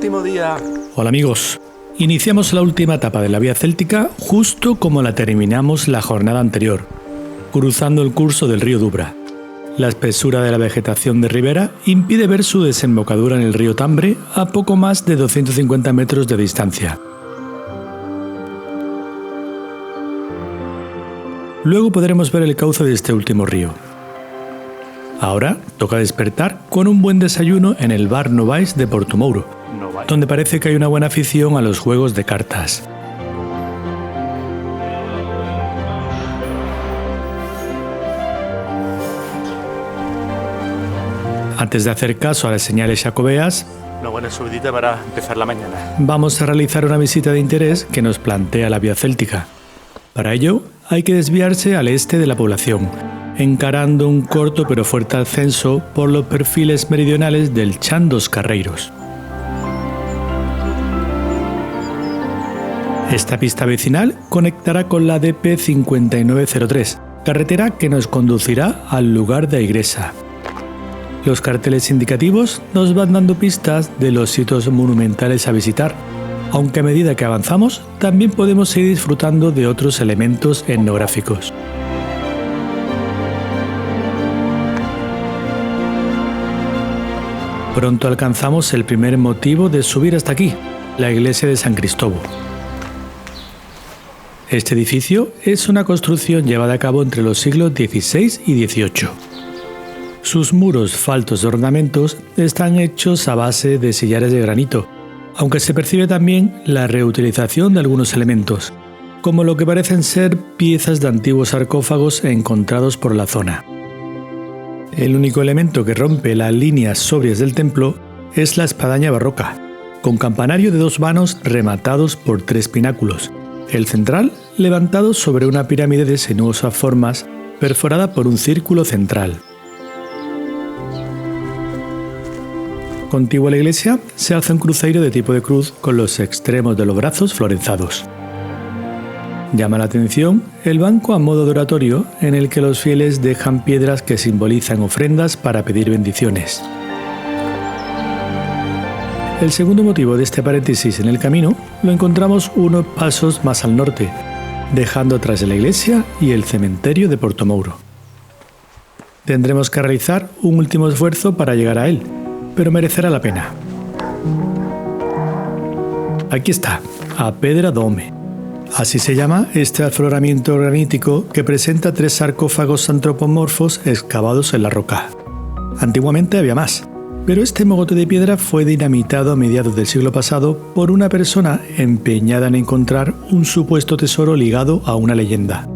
último día. Hola amigos, iniciamos la última etapa de la vía céltica justo como la terminamos la jornada anterior, cruzando el curso del río Dubra. La espesura de la vegetación de ribera impide ver su desembocadura en el río Tambre a poco más de 250 metros de distancia. Luego podremos ver el cauce de este último río. Ahora toca despertar con un buen desayuno en el bar Novais de Portomouro, donde parece que hay una buena afición a los juegos de cartas. Antes de hacer caso a las señales jacobeas, una buena subidita para empezar la mañana. Vamos a realizar una visita de interés que nos plantea la vía céltica. Para ello, hay que desviarse al este de la población, encarando un corto pero fuerte ascenso por los perfiles meridionales del Chan dos Carreiros. Esta pista vecinal conectará con la DP 5903, carretera que nos conducirá al lugar de Aigresa. Los carteles indicativos nos van dando pistas de los sitios monumentales a visitar, aunque a medida que avanzamos también podemos seguir disfrutando de otros elementos etnográficos. Pronto alcanzamos el primer motivo de subir hasta aquí, la iglesia de San Cristóbal. Este edificio es una construcción llevada a cabo entre los siglos XVI y XVIII. Sus muros faltos de ornamentos están hechos a base de sillares de granito, aunque se percibe también la reutilización de algunos elementos, como lo que parecen ser piezas de antiguos sarcófagos encontrados por la zona. El único elemento que rompe las líneas sobrias del templo es la espadaña barroca, con campanario de 2 vanos rematados por 3 pináculos, el central levantado sobre una pirámide de sinuosas formas perforada por un círculo central. Contiguo a la iglesia se alza un cruceiro de tipo de cruz con los extremos de los brazos florezados. Llama la atención el banco a modo de oratorio en el que los fieles dejan piedras que simbolizan ofrendas para pedir bendiciones. El segundo motivo de este paréntesis en el camino lo encontramos unos pasos más al norte, dejando atrás la iglesia y el cementerio de Portomouro. Tendremos que realizar un último esfuerzo para llegar a él, pero merecerá la pena. Aquí está, a Pedra do Home. Así se llama este afloramiento granítico que presenta 3 sarcófagos antropomorfos excavados en la roca. Antiguamente había más, pero este mogote de piedra fue dinamitado a mediados del siglo pasado por una persona empeñada en encontrar un supuesto tesoro ligado a una leyenda.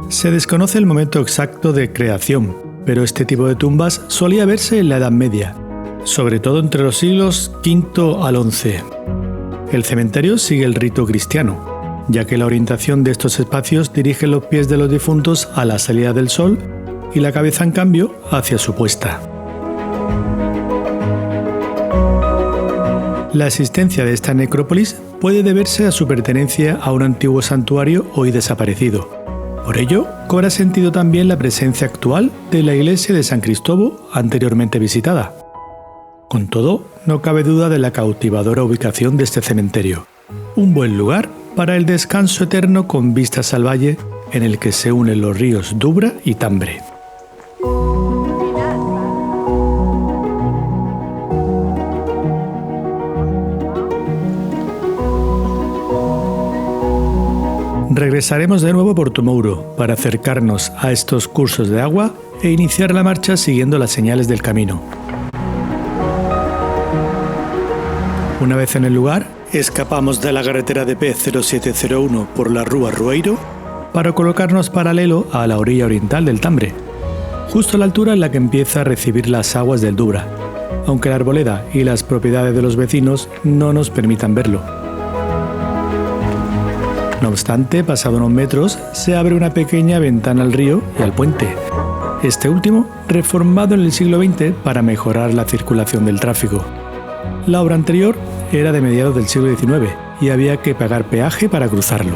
Se desconoce el momento exacto de creación, pero este tipo de tumbas solía verse en la Edad Media, sobre todo entre los siglos V al XI. El cementerio sigue el rito cristiano, ya que la orientación de estos espacios dirige los pies de los difuntos a la salida del sol y la cabeza, en cambio, hacia su puesta. La existencia de esta necrópolis puede deberse a su pertenencia a un antiguo santuario hoy desaparecido. Por ello, cobra sentido también la presencia actual de la iglesia de San Cristóbal anteriormente visitada. Con todo, no cabe duda de la cautivadora ubicación de este cementerio, un buen lugar para el descanso eterno con vistas al valle en el que se unen los ríos Dubra y Tambre. Regresaremos de nuevo a Portomouro para acercarnos a estos cursos de agua e iniciar la marcha siguiendo las señales del camino. Una vez en el lugar, escapamos de la carretera DP 0701 por la Rúa Rueiro para colocarnos paralelo a la orilla oriental del Tambre, justo a la altura en la que empieza a recibir las aguas del Dubra, aunque la arboleda y las propiedades de los vecinos no nos permitan verlo. No obstante, pasado unos metros, se abre una pequeña ventana al río y al puente, este último reformado en el siglo XX para mejorar la circulación del tráfico. La obra anterior era de mediados del siglo XIX y había que pagar peaje para cruzarlo.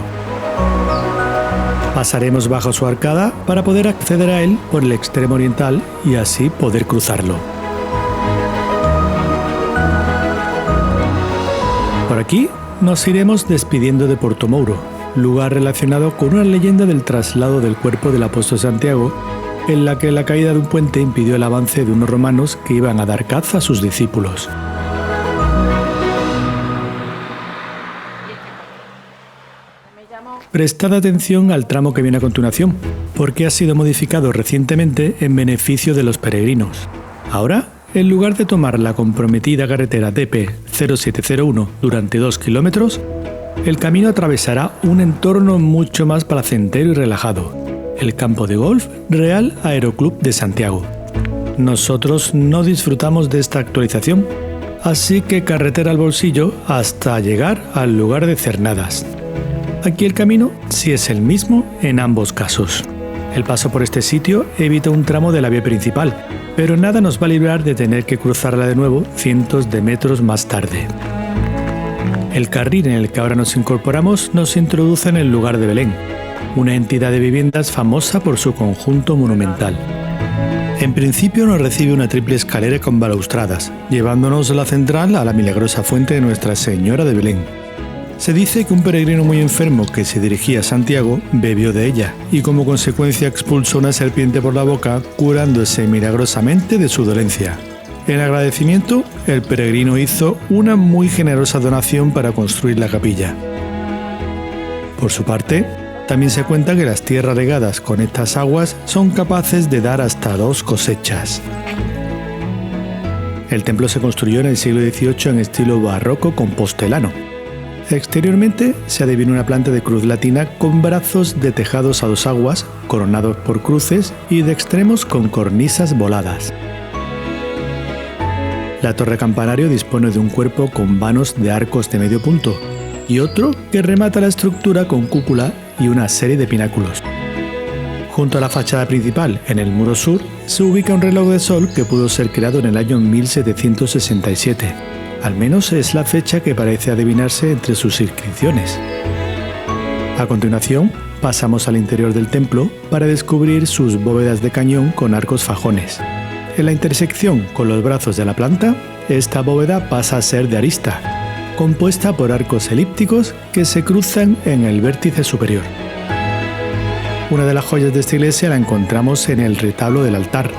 Pasaremos bajo su arcada para poder acceder a él por el extremo oriental y así poder cruzarlo. Por aquí nos iremos despidiendo de Portomouro, lugar relacionado con una leyenda del traslado del cuerpo del apóstol Santiago, en la que la caída de un puente impidió el avance de unos romanos que iban a dar caza a sus discípulos. Prestad atención al tramo que viene a continuación, porque ha sido modificado recientemente en beneficio de los peregrinos. Ahora, en lugar de tomar la comprometida carretera DP 0701 durante 2 kilómetros, el camino atravesará un entorno mucho más placentero y relajado, el campo de golf Real Aeroclub de Santiago. Nosotros no disfrutamos de esta actualización, así que carretera al bolsillo hasta llegar al lugar de Cernadas. Aquí el camino sí es el mismo en ambos casos. El paso por este sitio evita un tramo de la vía principal, pero nada nos va a librar de tener que cruzarla de nuevo cientos de metros más tarde. El carril en el que ahora nos incorporamos nos introduce en el lugar de Belén, una entidad de viviendas famosa por su conjunto monumental. En principio nos recibe una triple escalera con balaustradas, llevándonos de la central a la milagrosa fuente de Nuestra Señora de Belén. Se dice que un peregrino muy enfermo que se dirigía a Santiago bebió de ella y como consecuencia expulsó una serpiente por la boca, curándose milagrosamente de su dolencia. En agradecimiento, el peregrino hizo una muy generosa donación para construir la capilla. Por su parte, también se cuenta que las tierras regadas con estas aguas son capaces de dar hasta 2 cosechas. El templo se construyó en el siglo XVIII en estilo barroco compostelano. Exteriormente se adivina una planta de cruz latina con brazos de tejados a 2 aguas, coronados por cruces y de extremos con cornisas voladas. La torre campanario dispone de un cuerpo con vanos de arcos de medio punto y otro que remata la estructura con cúpula y una serie de pináculos. Junto a la fachada principal, en el muro sur, se ubica un reloj de sol que pudo ser creado en el año 1767. Al menos es la fecha que parece adivinarse entre sus inscripciones. A continuación, pasamos al interior del templo para descubrir sus bóvedas de cañón con arcos fajones. En la intersección con los brazos de la planta, esta bóveda pasa a ser de arista, compuesta por arcos elípticos que se cruzan en el vértice superior. Una de las joyas de esta iglesia la encontramos en el retablo del altar,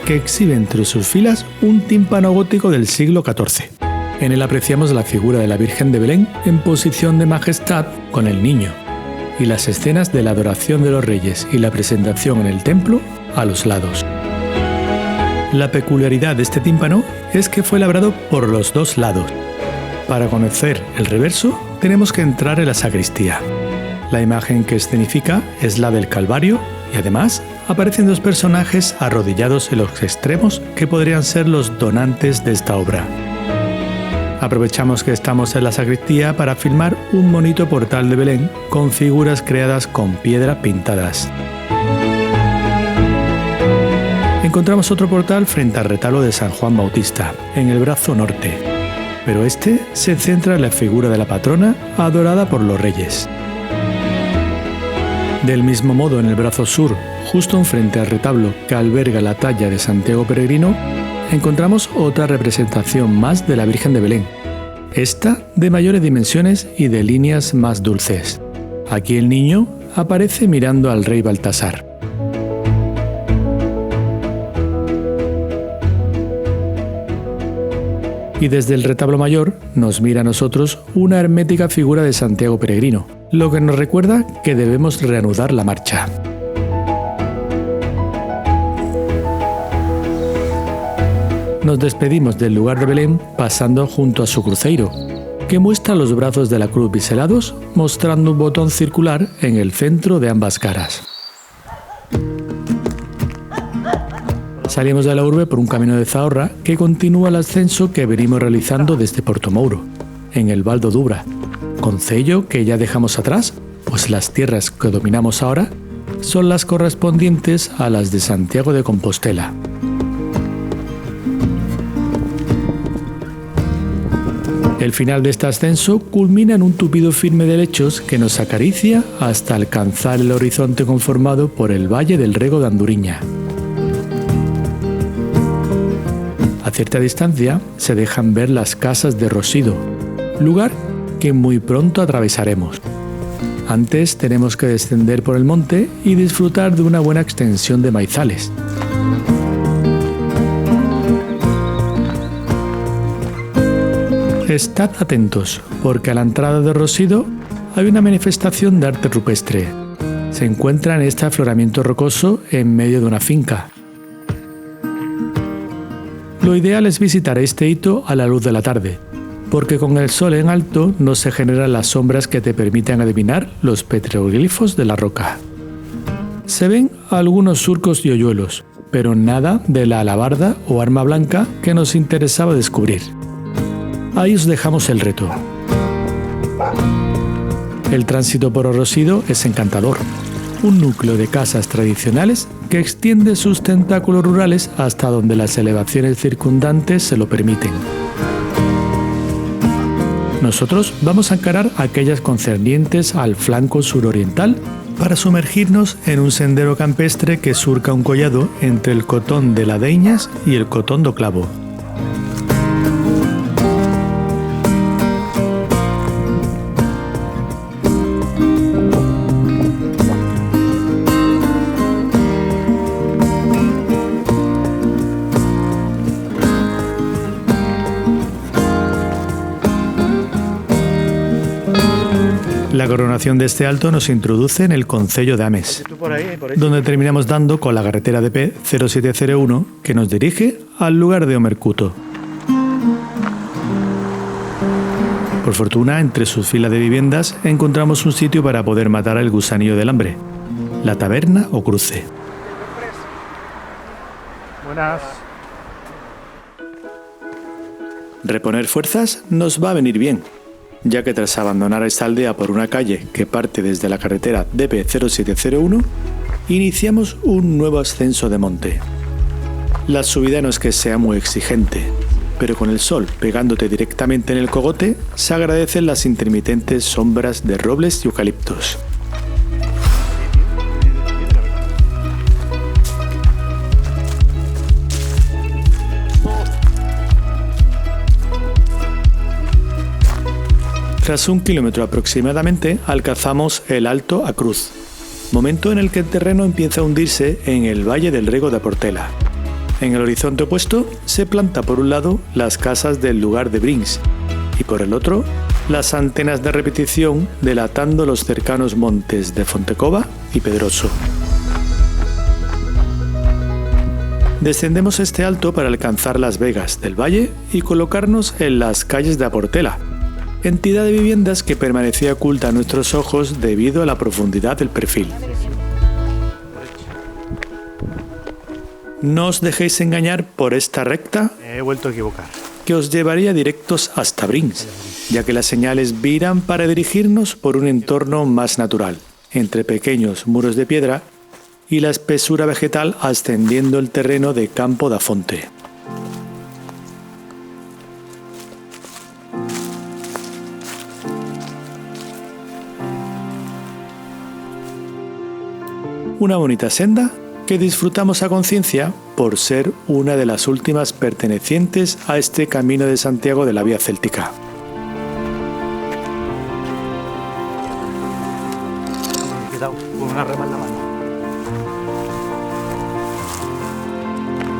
que exhibe entre sus filas un tímpano gótico del siglo XIV. En él apreciamos la figura de la Virgen de Belén en posición de majestad con el niño, y las escenas de la adoración de los reyes y la presentación en el templo a los lados. La peculiaridad de este tímpano es que fue labrado por los 2 lados. Para conocer el reverso, tenemos que entrar en la sacristía. La imagen que escenifica es la del Calvario y además aparecen 2 personajes arrodillados en los extremos que podrían ser los donantes de esta obra. Aprovechamos que estamos en la sacristía para filmar un bonito portal de Belén con figuras creadas con piedra pintadas. Encontramos otro portal frente al retablo de San Juan Bautista, en el brazo norte, pero este se centra en la figura de la patrona adorada por los reyes. Del mismo modo, en el brazo sur, justo enfrente al retablo que alberga la talla de Santiago Peregrino, encontramos otra representación más de la Virgen de Belén, esta de mayores dimensiones y de líneas más dulces. Aquí el niño aparece mirando al rey Baltasar. Y desde el retablo mayor nos mira a nosotros una hermética figura de Santiago Peregrino, lo que nos recuerda que debemos reanudar la marcha. Nos despedimos del lugar de Belén pasando junto a su cruceiro, que muestra los brazos de la cruz biselados, mostrando un botón circular en el centro de ambas caras. Salimos de la urbe por un camino de Zahorra que continúa el ascenso que venimos realizando desde Portomouro, en el Val do Dubra, concello que ya dejamos atrás, pues las tierras que dominamos ahora son las correspondientes a las de Santiago de Compostela. El final de este ascenso culmina en un tupido firme de lechos que nos acaricia hasta alcanzar el horizonte conformado por el Valle del Rego de Anduriña. A cierta distancia se dejan ver las casas de Rosido, lugar que muy pronto atravesaremos. Antes tenemos que descender por el monte y disfrutar de una buena extensión de maizales. Estad atentos, porque a la entrada de Rosido hay una manifestación de arte rupestre. Se encuentra en este afloramiento rocoso en medio de una finca. Lo ideal es visitar este hito a la luz de la tarde, porque con el sol en alto no se generan las sombras que te permiten adivinar los petroglifos de la roca. Se ven algunos surcos y hoyuelos, pero nada de la alabarda o arma blanca que nos interesaba descubrir. Ahí os dejamos el reto. El tránsito por Rosido es encantador, un núcleo de casas tradicionales que extiende sus tentáculos rurales hasta donde las elevaciones circundantes se lo permiten. Nosotros vamos a encarar aquellas concernientes al flanco suroriental para sumergirnos en un sendero campestre que surca un collado entre el cotón de la Deñas y el cotón do Clavo. La coronación de este alto nos introduce en el concello de Ames, donde terminamos dando con la carretera DP 0701 que nos dirige al lugar de Omercuto. Por fortuna, entre sus filas de viviendas encontramos un sitio para poder matar al gusanillo del hambre, la taberna o cruce. Buenas. Reponer fuerzas nos va a venir bien, ya que tras abandonar esta aldea por una calle que parte desde la carretera DP 0701, iniciamos un nuevo ascenso de monte. La subida no es que sea muy exigente, pero con el sol pegándote directamente en el cogote, se agradecen las intermitentes sombras de robles y eucaliptos. Tras 1 kilómetro aproximadamente, alcanzamos el Alto a Cruz, momento en el que el terreno empieza a hundirse en el valle del Rego de Portela. En el horizonte opuesto se planta por un lado las casas del lugar de Brins y por el otro las antenas de repetición delatando los cercanos montes de Fontecova y Pedroso. Descendemos este alto para alcanzar las vegas del valle y colocarnos en las calles de Aportela, entidad de viviendas que permanecía oculta a nuestros ojos debido a la profundidad del perfil. No os dejéis engañar por esta recta Me he vuelto a equivocar. que os llevaría directos hasta Brins, ya que las señales viran para dirigirnos por un entorno más natural, entre pequeños muros de piedra y la espesura vegetal ascendiendo el terreno de Campo da Fonte. Una bonita senda que disfrutamos a conciencia por ser una de las últimas pertenecientes a este Camino de Santiago de la Vía Céltica. Cuidado, con una rama en la mano.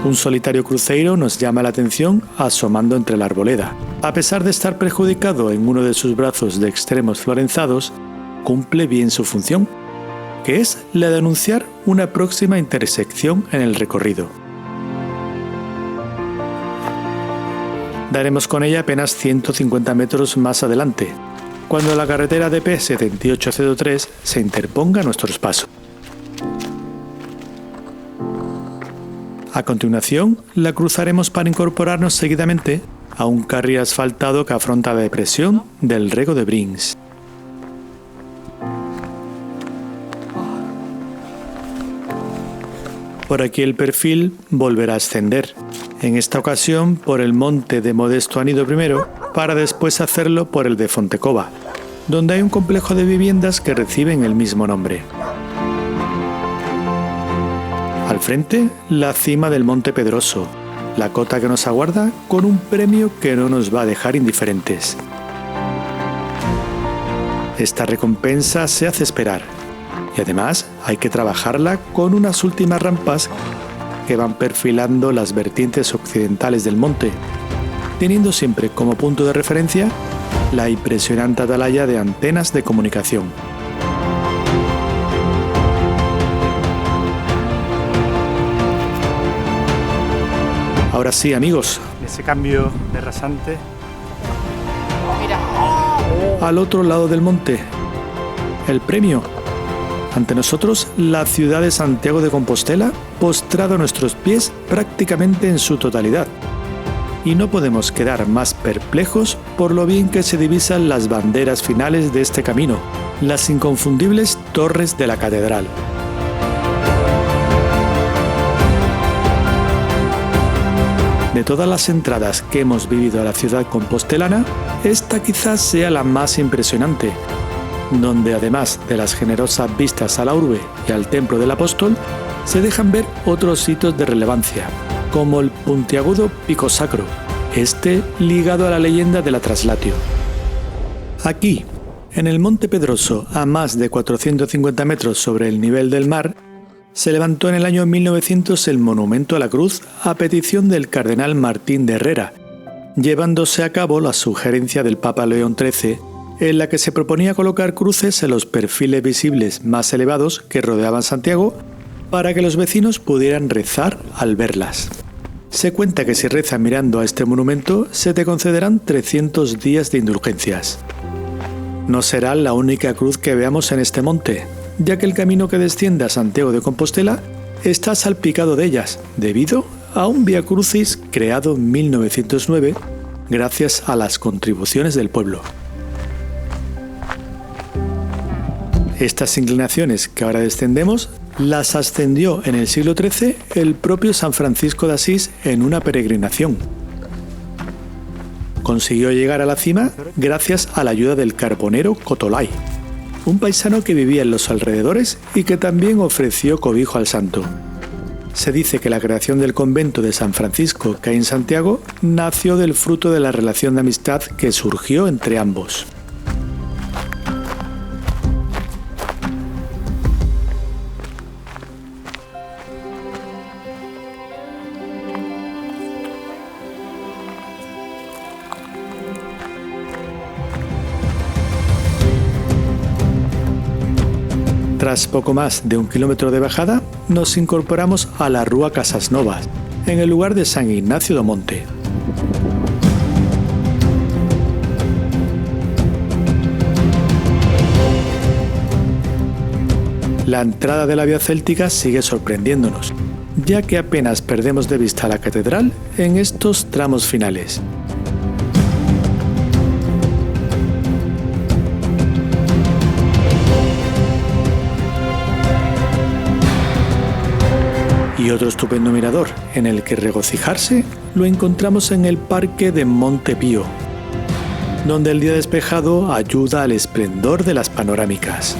Un solitario cruceiro nos llama la atención asomando entre la arboleda. A pesar de estar perjudicado en uno de sus brazos de extremos florenzados, cumple bien su función, que es la de anunciar una próxima intersección en el recorrido. Daremos con ella apenas 150 metros más adelante, cuando la carretera DP 7803 se interponga a nuestros pasos. A continuación, la cruzaremos para incorporarnos seguidamente a un carril asfaltado que afronta la depresión del Rego de Brins. Por aquí el perfil volverá a ascender, en esta ocasión por el monte de Modesto Anido I, para después hacerlo por el de Fontecova, donde hay un complejo de viviendas que reciben el mismo nombre. Al frente, la cima del Monte Pedroso, la cota que nos aguarda con un premio que no nos va a dejar indiferentes. Esta recompensa se hace esperar y además hay que trabajarla con unas últimas rampas que van perfilando las vertientes occidentales del monte, teniendo siempre como punto de referencia la impresionante atalaya de antenas de comunicación. Ahora sí, amigos, Ese cambio de rasante. al otro lado del monte, el premio. Ante nosotros, la ciudad de Santiago de Compostela, postrado a nuestros pies prácticamente en su totalidad. Y no podemos quedar más perplejos por lo bien que se divisan las banderas finales de este camino, las inconfundibles torres de la catedral. De todas las entradas que hemos vivido a la ciudad compostelana, esta quizás sea la más impresionante, donde además de las generosas vistas a la urbe y al templo del apóstol, se dejan ver otros hitos de relevancia, como el puntiagudo Pico Sacro, este ligado a la leyenda de la Traslatio. Aquí, en el Monte Pedroso, a más de 450 metros sobre el nivel del mar, se levantó en el año 1900 el monumento a la cruz a petición del cardenal Martín de Herrera, llevándose a cabo la sugerencia del Papa León XIII, en la que se proponía colocar cruces en los perfiles visibles más elevados que rodeaban Santiago para que los vecinos pudieran rezar al verlas. Se cuenta que si rezas mirando a este monumento se te concederán 300 días de indulgencias. No será la única cruz que veamos en este monte, ya que el camino que desciende a Santiago de Compostela está salpicado de ellas, debido a un Vía Crucis creado en 1909 gracias a las contribuciones del pueblo. Estas inclinaciones que ahora descendemos las ascendió en el siglo XIII el propio San Francisco de Asís en una peregrinación. Consiguió llegar a la cima gracias a la ayuda del carbonero Cotolay, un paisano que vivía en los alrededores y que también ofreció cobijo al santo. Se dice que la creación del convento de San Francisco que hay en Santiago nació del fruto de la relación de amistad que surgió entre ambos. Tras poco más de 1 kilómetro de bajada, nos incorporamos a la Rúa Casas Novas, en el lugar de San Ignacio do Monte. La entrada de la vía céltica sigue sorprendiéndonos, ya que apenas perdemos de vista la catedral en estos tramos finales. Y otro estupendo mirador en el que regocijarse lo encontramos en el Parque de Monte Pío, donde el día despejado ayuda al esplendor de las panorámicas.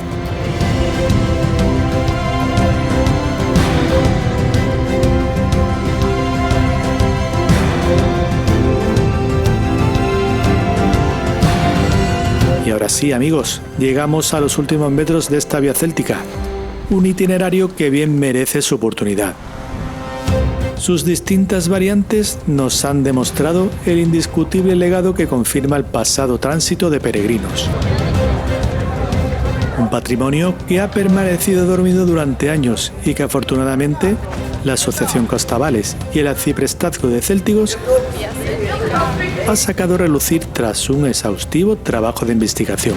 Y ahora sí, amigos, llegamos a los últimos metros de esta vía céltica, un itinerario que bien merece su oportunidad. Sus distintas variantes nos han demostrado el indiscutible legado que confirma el pasado tránsito de peregrinos. Un patrimonio que ha permanecido dormido durante años y que afortunadamente la Asociación Costavales y el Arciprestazgo de Céltigos ha sacado a relucir tras un exhaustivo trabajo de investigación.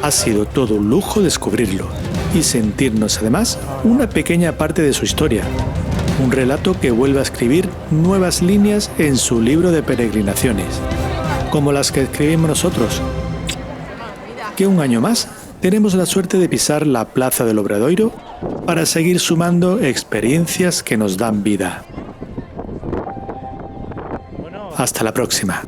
Ha sido todo un lujo descubrirlo y sentirnos además una pequeña parte de su historia. Un relato que vuelve a escribir nuevas líneas en su libro de peregrinaciones, como las que escribimos nosotros, que un año más tenemos la suerte de pisar la Plaza del Obradoiro para seguir sumando experiencias que nos dan vida. Hasta la próxima.